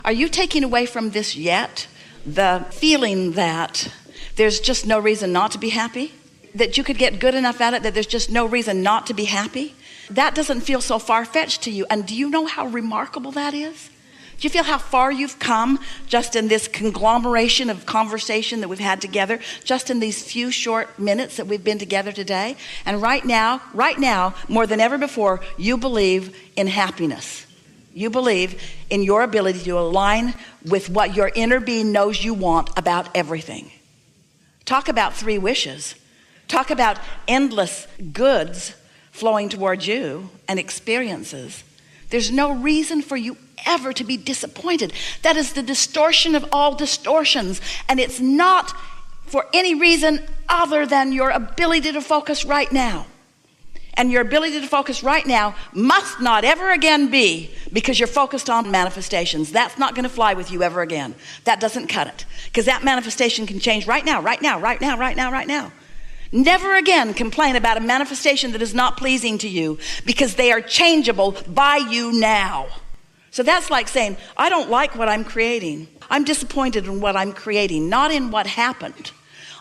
Are you taking away from this yet the feeling that there's just no reason not to be happy? That you could get good enough at it that there's just no reason not to be happy? That doesn't feel so far-fetched to you. And do you know how remarkable that is? Do you feel how far you've come just in this conglomeration of conversation that we've had together, just in these few short minutes that we've been together today? And right now, more than ever before, you believe in happiness. You believe in your ability to align with what your inner being knows you want about everything. Talk about 3 wishes. Talk about endless goods flowing towards you and experiences. There's no reason for you ever to be disappointed. That is the distortion of all distortions. And it's not for any reason other than your ability to focus right now. And your ability to focus right now must not ever again be because you're focused on manifestations. That's not going to fly with you ever again. That doesn't cut it. Because that manifestation can change right now. Never again complain about a manifestation that is not pleasing to you because they are changeable by you now. So that's like saying, I don't like what I'm creating. I'm disappointed in what I'm creating, not in what happened.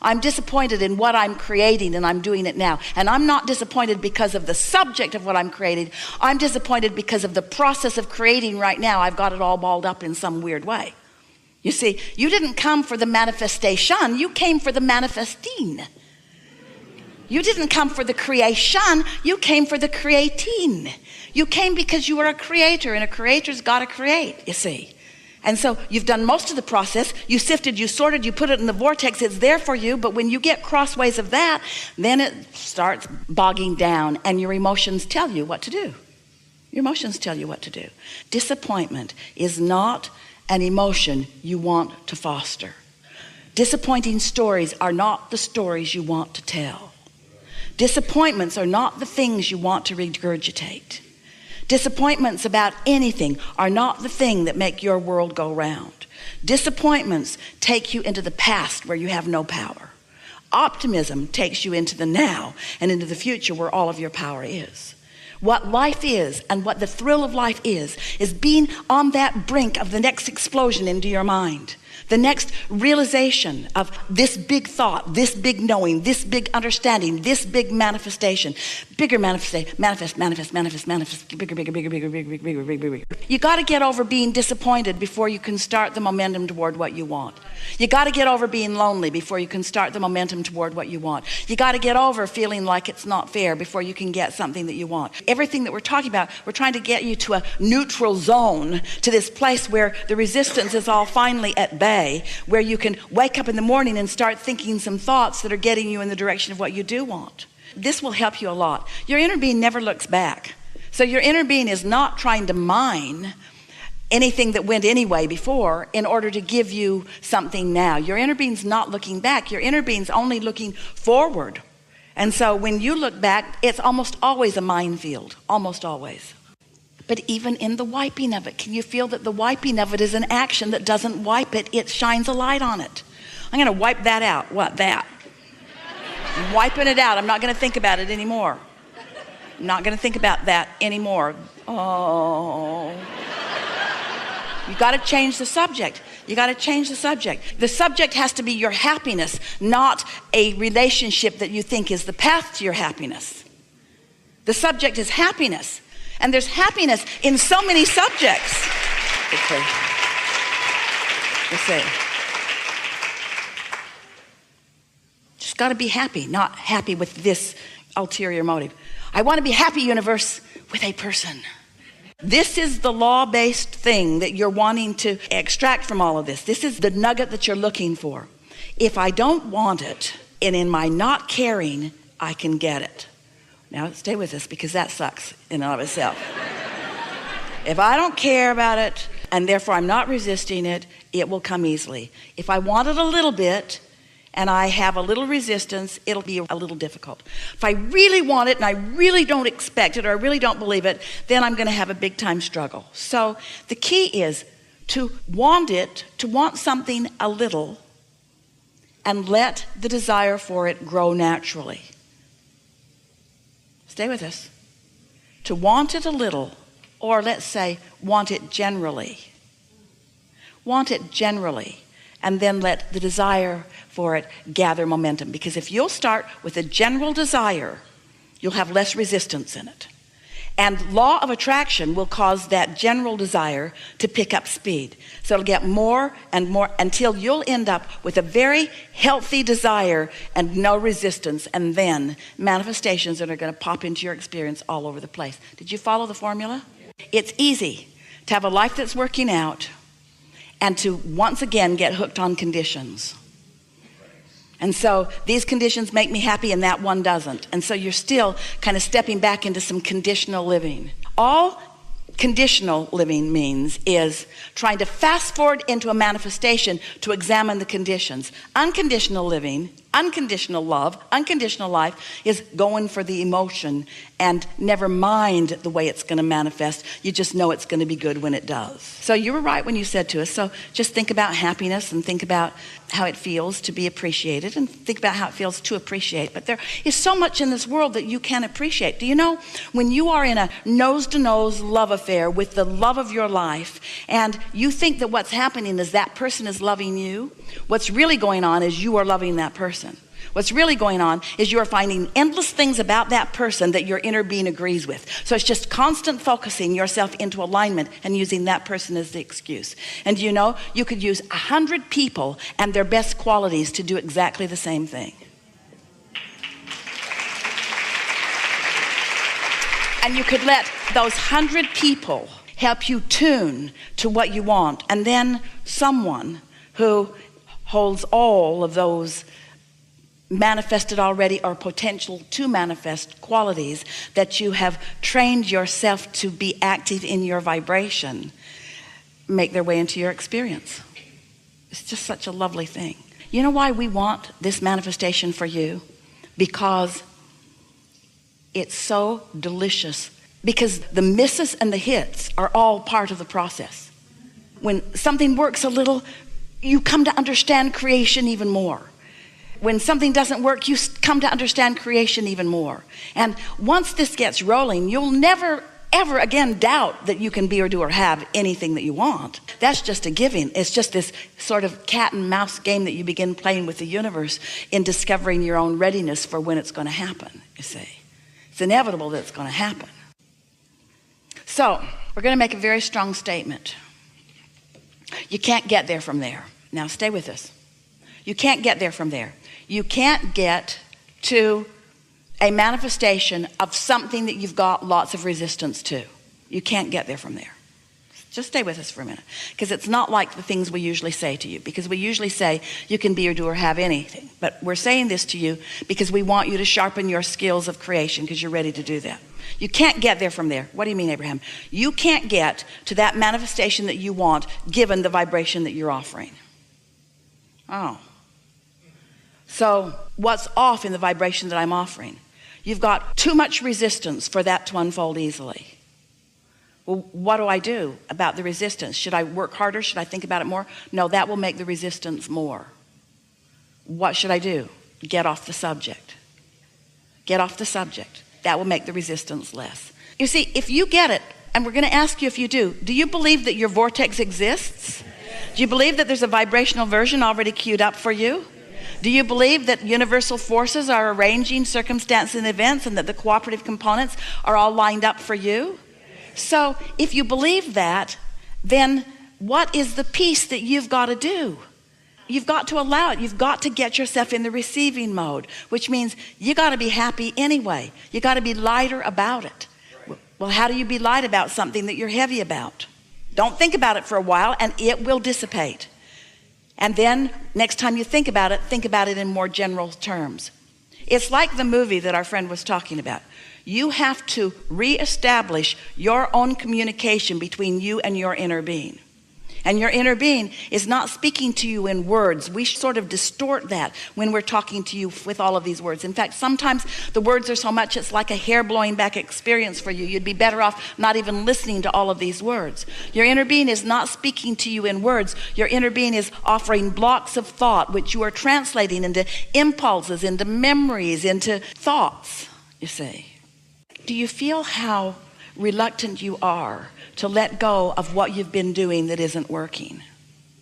I'm disappointed in what I'm creating and I'm doing it now. And I'm not disappointed because of the subject of what I'm creating. I'm disappointed because of the process of creating right now. I've got it all balled up in some weird way. You see, you didn't come for the manifestation, you came for the manifesting. You didn't come for the creation, you came for the creating. You came because you are a creator, and a creator's got to create, you see. And so you've done most of the process. You sifted, you sorted, you put it in the vortex. It's there for you. But when you get crossways of that, then it starts bogging down, and your emotions tell you what to do. Your emotions tell you what to do. Disappointment is not an emotion you want to foster. Disappointing stories are not the stories you want to tell. Disappointments are not the things you want to regurgitate. Disappointments about anything are not the thing that make your world go round. Disappointments take you into the past where you have no power. Optimism takes you into the now and into the future where all of your power is. What life is and what the thrill of life is being on that brink of the next explosion into your mind. The next realization of this big thought, this big knowing, this big understanding, this big manifestation. Bigger manifest, bigger. You got to get over being disappointed before you can start the momentum toward what you want. You got to get over being lonely before you can start the momentum toward what you want. You got to get over feeling like it's not fair before you can get something that you want. Everything that we're talking about, we're trying to get you to a neutral zone, to this place where the resistance is all finally at bay, where you can wake up in the morning and start thinking some thoughts that are getting you in the direction of what you do want. This will help you a lot. Your inner being never looks back. So your inner being is not trying to mine anything that went anyway before in order to give you something now. Your inner being's not looking back. Your inner being's only looking forward. And so when you look back, it's almost always a minefield, almost always. But even in the wiping of it, can you feel that the wiping of it is an action that doesn't wipe it, it shines a light on it. I'm going to wipe that out. What, that? I'm wiping it out. I'm not going to think about it anymore. I'm not going to think about that anymore. Oh. You got to change the subject. You got to change the subject. The subject has to be your happiness, not a relationship that you think is the path to your happiness. The subject is happiness. And there's happiness in so many subjects. Let's see. Just got to be happy, not happy with this ulterior motive. I want to be happy, universe, with a person. This is the law-based thing that you're wanting to extract from all of this. This is the nugget that you're looking for. If I don't want it, and in my not caring, I can get it. Now, stay with us because that sucks in and of itself. If I don't care about it, and therefore I'm not resisting it, it will come easily. If I want it a little bit, and I have a little resistance, it'll be a little difficult. If I really want it, and I really don't expect it, or I really don't believe it, then I'm going to have a big time struggle. So the key is to want it, to want something a little, and let the desire for it grow naturally. Stay with us. To want it a little, or let's say, want it generally. Want it generally, and then let the desire for it gather momentum. Because if you'll start with a general desire, you'll have less resistance in it. And law of attraction will cause that general desire to pick up speed. So it'll get more and more until you'll end up with a very healthy desire and no resistance. And then manifestations that are going to pop into your experience all over the place. Did you follow the formula? It's easy to have a life that's working out and to once again get hooked on conditions. And so these conditions make me happy and that one doesn't. And so you're still kind of stepping back into some conditional living. All conditional living means is trying to fast forward into a manifestation to examine the conditions. Unconditional living, unconditional love, unconditional life is going for the emotion and never mind the way it's going to manifest. You just know it's going to be good when it does. So you were right when you said to us, so just think about happiness and think about how it feels to be appreciated and think about how it feels to appreciate. But there is so much in this world that you can appreciate. Do you know when you are in a nose-to-nose love affair with the love of your life and you think that what's happening is that person is loving you, what's really going on is you are loving that person. What's really going on is you're finding endless things about that person that your inner being agrees with. So it's just constant focusing yourself into alignment and using that person as the excuse. And you know, you could use 100 people and their best qualities to do exactly the same thing. And you could let those 100 people help you tune to what you want. And then someone who holds all of those manifested already or potential to manifest qualities that you have trained yourself to be active in your vibration make their way into your experience. It's just such a lovely thing. You know why we want this manifestation for you? Because it's so delicious. Because the misses and the hits are all part of the process. When something works a little, you come to understand creation even more. When something doesn't work, you come to understand creation even more. And once this gets rolling, you'll never, ever again doubt that you can be or do or have anything that you want. That's just a giving. It's just this sort of cat and mouse game that you begin playing with the universe in discovering your own readiness for when it's going to happen, you see. It's inevitable that it's going to happen. So, we're going to make a very strong statement. You can't get there from there. Now, stay with us. You can't get there from there. You can't get to a manifestation of something that you've got lots of resistance to. You can't get there from there. Just stay with us for a minute. Because it's not like the things we usually say to you. Because we usually say you can be or do or have anything. But we're saying this to you because we want you to sharpen your skills of creation because you're ready to do that. You can't get there from there. What do you mean, Abraham? You can't get to that manifestation that you want given the vibration that you're offering. Oh. So what's off in the vibration that I'm offering? You've got too much resistance for that to unfold easily. Well, what do I do about the resistance? Should I work harder? Should I think about it more? No, that will make the resistance more. What should I do? Get off the subject. Get off the subject. That will make the resistance less. You see, if you get it, and we're going to ask you if you do you believe that your vortex exists? Do you believe that there's a vibrational version already queued up for you? Do you believe that universal forces are arranging circumstances and events and that the cooperative components are all lined up for you? So if you believe that, then what is the piece that you've got to do? You've got to allow it. You've got to get yourself in the receiving mode, which means you got to be happy anyway. You got to be lighter about it. Well, how do you be light about something that you're heavy about? Don't think about it for a while and it will dissipate. And then next time you think about it in more general terms. It's like the movie that our friend was talking about. You have to reestablish your own communication between you and your inner being. And your inner being is not speaking to you in words. We sort of distort that when we're talking to you with all of these words. In fact, sometimes the words are so much it's like a hair blowing back experience for you. You'd be better off not even listening to all of these words. Your inner being is not speaking to you in words. Your inner being is offering blocks of thought which you are translating into impulses, into memories, into thoughts, you see. Do you feel how reluctant you are to let go of what you've been doing that isn't working?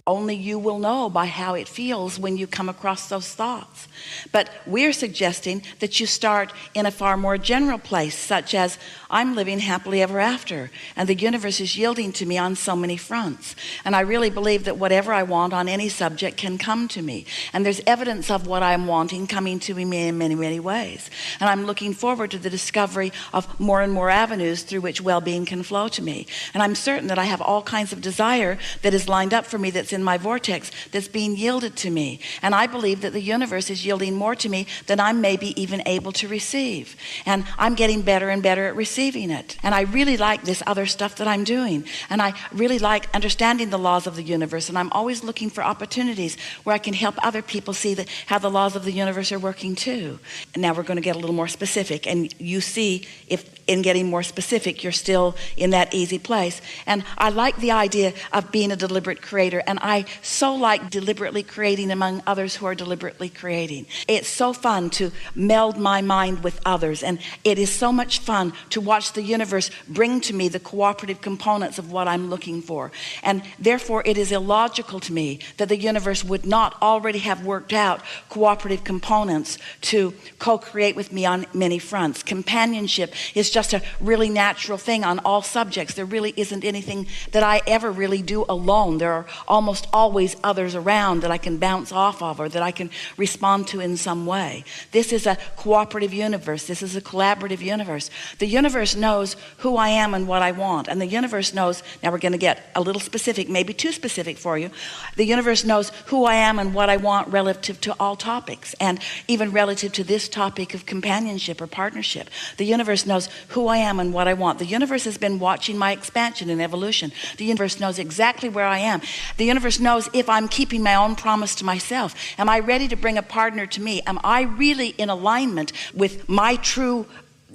only you will know by how it feels when you come across those thoughts. But we're suggesting that you start in a far more general place, such as, I'm living happily ever after, and the universe is yielding to me on so many fronts. And I really believe that whatever I want on any subject can come to me. And there's evidence of what I'm wanting coming to me in many, many ways. And I'm looking forward to the discovery of more and more avenues through which well-being can flow to me. And I'm certain that I have all kinds of desire that is lined up for me, that's in my vortex, that's being yielded to me. And I believe that the universe is yielding more to me than I'm maybe even able to receive. And I'm getting better and better at receiving it. And I really like this other stuff that I'm doing. And I really like understanding the laws of the universe. And I'm always looking for opportunities where I can help other people see that how the laws of the universe are working too. And now we're going to get a little more specific. And you see if in getting more specific, you're still in that easy place. And I like the idea of being a deliberate creator. And I so like deliberately creating among others who are deliberately creating. It's so fun to meld my mind with others. And it is so much fun to watch the universe bring to me the cooperative components of what I'm looking for. And therefore, it is illogical to me that the universe would not already have worked out cooperative components to co-create with me on many fronts. Companionship is just a really natural thing on all subjects. There really isn't anything that I ever really do alone. There are almost always others around that I can bounce off of or that I can respond to in some way. This is a cooperative universe. This is a collaborative universe. The universe knows who I am and what I want. And the universe knows, now we're going to get a little specific, maybe too specific for you. The universe knows who I am and what I want relative to all topics, and even relative to this topic of companionship or partnership. The universe knows who I am and what I want. The universe has been watching my expansion and evolution. The universe knows exactly where I am. The universe knows if I'm keeping my own promise to myself. Am I ready to bring a partner to me? Am I really in alignment with my true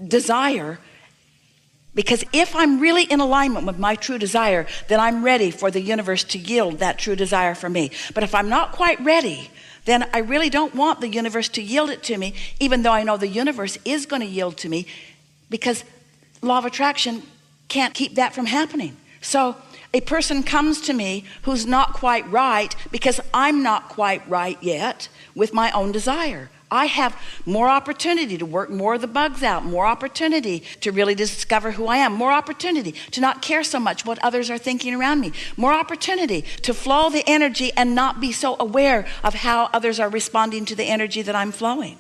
desire? Because if I'm really in alignment with my true desire, then I'm ready for the universe to yield that true desire for me. But if I'm not quite ready, then I really don't want the universe to yield it to me, even though I know the universe is going to yield to me, because law of attraction can't keep that from happening. So a person comes to me who's not quite right because I'm not quite right yet with my own desire. I have more opportunity to work more of the bugs out, more opportunity to really discover who I am, more opportunity to not care so much what others are thinking around me, more opportunity to flow the energy and not be so aware of how others are responding to the energy that I'm flowing.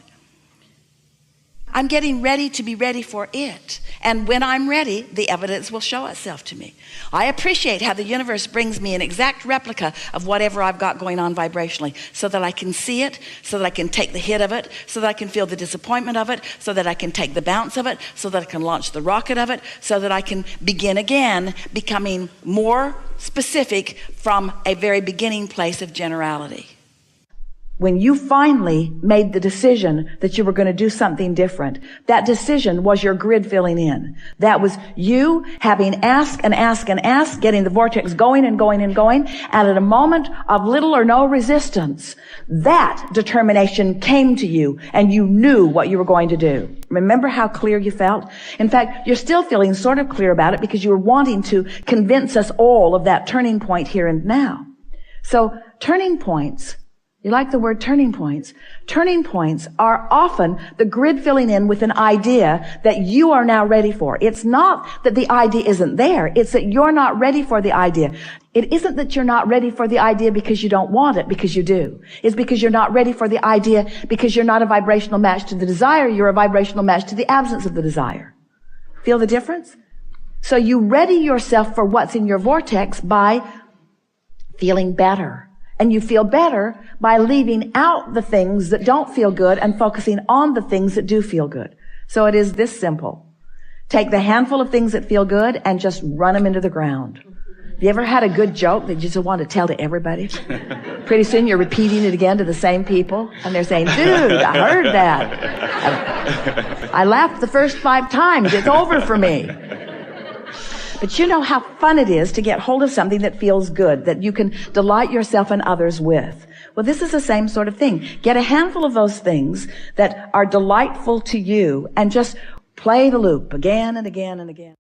I'm getting ready to be ready for it. And when I'm ready, the evidence will show itself to me. I appreciate how the universe brings me an exact replica of whatever I've got going on vibrationally, so that I can see it, so that I can take the hit of it, so that I can feel the disappointment of it, so that I can take the bounce of it, so that I can launch the rocket of it, so that I can begin again, becoming more specific from a very beginning place of generality. When you finally made the decision that you were going to do something different, that decision was your grid filling in. That was you having asked and asked and asked, getting the vortex going and going and going, and at a moment of little or no resistance, that determination came to you and you knew what you were going to do. Remember how clear you felt? In fact, you're still feeling sort of clear about it because you were wanting to convince us all of that turning point here and now. So turning points, you like the word turning points? Turning points are often the grid filling in with an idea that you are now ready for. It's not that the idea isn't there. It's that you're not ready for the idea. It isn't that you're not ready for the idea because you don't want it, because you do. It's because you're not ready for the idea because you're not a vibrational match to the desire. You're a vibrational match to the absence of the desire. Feel the difference? So you ready yourself for what's in your vortex by feeling better. And you feel better by leaving out the things that don't feel good and focusing on the things that do feel good. So it is this simple. Take the handful of things that feel good and just run them into the ground. Have you ever had a good joke that you just want to tell to everybody? Pretty soon you're repeating it again to the same people, and they're saying, dude, I heard that. I laughed the first 5 times. It's over for me. But you know how fun it is to get hold of something that feels good, that you can delight yourself and others with. Well, this is the same sort of thing. Get a handful of those things that are delightful to you and just play the loop again and again and again.